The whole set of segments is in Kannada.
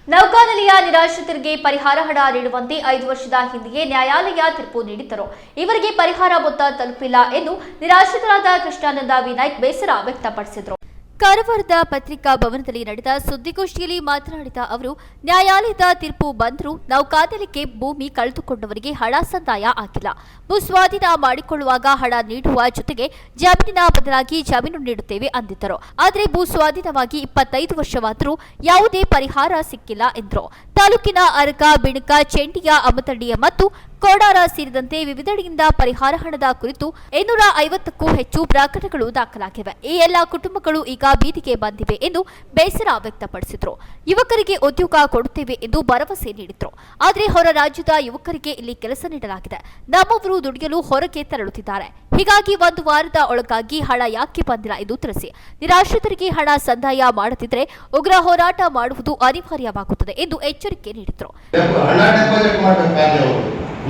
ನೌಕಾನೆಲೆಯ ನಿರಾಶ್ರಿತರಿಗೆ ಪರಿಹಾರ ಹಣ ನೀಡುವಂತೆ 5 ವರ್ಷದ ಹಿಂದೆಯೇ ನ್ಯಾಯಾಲಯ ತೀರ್ಪು ನೀಡಿದ್ದರೂ ಇವರಿಗೆ ಪರಿಹಾರ ಮೊತ್ತ ತಲುಪಿಲ್ಲ ಎಂದು ನಿರಾಶ್ರಿತರಾದ ಕೃಷ್ಣಾನಂದ ವಿನಾಯಕ್ ಬೇಸರ ವ್ಯಕ್ತಪಡಿಸಿದರು. ಕಾರವಾರದ ಪತ್ರಿಕಾ ಭವನದಲ್ಲಿ ನಡೆದ ಸುದ್ದಿಗೋಷ್ಠಿಯಲ್ಲಿ ಮಾತನಾಡಿದ ಅವರು, ನ್ಯಾಯಾಲಯದ ತೀರ್ಪು ಬಂದರೂ ನೌಕಾನೆಲೆಗೆ ಭೂಮಿ ಕಳೆದುಕೊಂಡವರಿಗೆ ಹಣ ಸಂದಾಯ ಆಗಿಲ್ಲ. ಭೂ ಸ್ವಾಧೀನ ಮಾಡಿಕೊಳ್ಳುವಾಗ ಹಣ ನೀಡುವ ಜೊತೆಗೆ ಜಮೀನಿನ ಬದಲಾಗಿ ಜಮೀನು ನೀಡುತ್ತೇವೆ ಅಂದಿದ್ದರು. ಆದರೆ ಭೂ ಸ್ವಾಧೀನವಾಗಿ 25 ವರ್ಷವಾದರೂ ಯಾವುದೇ ಪರಿಹಾರ ಸಿಕ್ಕಿಲ್ಲ ಎಂದರು. ತಾಲೂಕಿನ ಅರಕ, ಬಿಣಕ, ಚೆಂಡಿಯ, ಅಮತಂಡಿಯ ಮತ್ತು ಕೋಡಾರ ಸೇರಿದಂತೆ ವಿವಿಧೆಡೆಯಿಂದ ಪರಿಹಾರ ಹಣದ ಕುರಿತು 250ಕ್ಕೂ ಹೆಚ್ಚು ಪ್ರಕರಣಗಳು ದಾಖಲಾಗಿವೆ. ಈ ಎಲ್ಲ ಕುಟುಂಬಗಳು ಈಗ ಬೀದಿಗೆ ಬಂದಿವೆ ಎಂದು ಬೇಸರ ವ್ಯಕ್ತಪಡಿಸಿದರು. ಯುವಕರಿಗೆ ಉದ್ಯೋಗ ಕೊಡುತ್ತೇವೆ ಎಂದು ಭರವಸೆ ನೀಡಿದರು. ಆದರೆ ಹೊರ ರಾಜ್ಯದ ಯುವಕರಿಗೆ ಇಲ್ಲಿ ಕೆಲಸ ನೀಡಲಾಗಿದೆ. ನಮ್ಮವರು ದುಡಿಯಲು ಹೊರಗೆ ತೆರಳುತ್ತಿದ್ದಾರೆ. ಹೀಗಾಗಿ 1 ವಾರದ ಒಳಗಾಗಿ ಹಣ ಯಾಕೆ ಬಂದಿಲ್ಲ ಎಂದು ತಿಳಿಸಿ, ನಿರಾಶ್ರಿತರಿಗೆ ಹಣ ಸಂದಾಯ ಮಾಡದಿದ್ದರೆ ಉಗ್ರ ಹೋರಾಟ ಮಾಡುವುದು ಅನಿವಾರ್ಯವಾಗುತ್ತದೆ ಎಂದು ಎಚ್ಚರಿಕೆ ನೀಡಿದರು.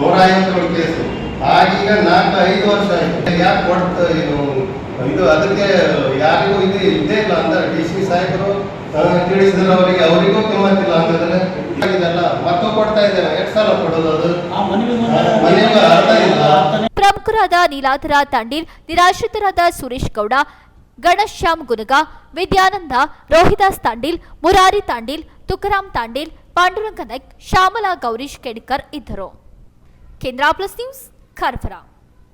157 ಕೇಸು ಆಗೀಗ 4-5 ವರ್ಷ ಆಯ್ತು. ಯಾಕೆ ಕೊಡ್ತಾ ಇದು ಅದಕ್ಕೆ ಯಾರಿಗೂ ಇದೇ ಇಲ್ಲ ಅಂದ್ರೆ DC ಸಾಹೇಬರು ತಿಳಿಸಿದ್ರೆ ಅವರಿಗೂ ಕಿಮ್ಮತ್ತಿಲ್ಲ ಅಂತಂದ್ರೆ ಇದೆಲ್ಲ ಮತ್ತೆ ಕೊಡ್ತಾ ಇದ್ದೇವೆ. ಎಷ್ಟು ಸಲ ಕೊಡೋದು ಅದು ಮನೆಗೆ ಅರ್ಥ ಇಲ್ಲ. ಪ್ರಮುಖರಾದ ನೀಲಾಧರ ತಾಂಡೀಲ್, ನಿರಾಶ್ರಿತರಾದ ಸುರೇಶ್ ಗೌಡ, ಗಣಶ್ಯಾಮ್ ಗುನಗ, ವಿದ್ಯಾನಂದ, ರೋಹಿದಾಸ್ ತಾಂಡೀಲ್, ಮುರಾರಿ ತಾಂಡೀಲ್, ತುಕಾರಾಮ್ ತಾಂಡೀಲ್, ಪಾಂಡುರಂಗ ನಾಯ್ಕ್, ಶ್ಯಾಮಲಾ ಗೌರೀಶ್ ಕೇಡ್ಕರ್ ಇದ್ದರು. ಕೇಂದ್ರ ಪ್ಲಸ್ ನ್ಯೂಸ್, ಕಾರವಾರ.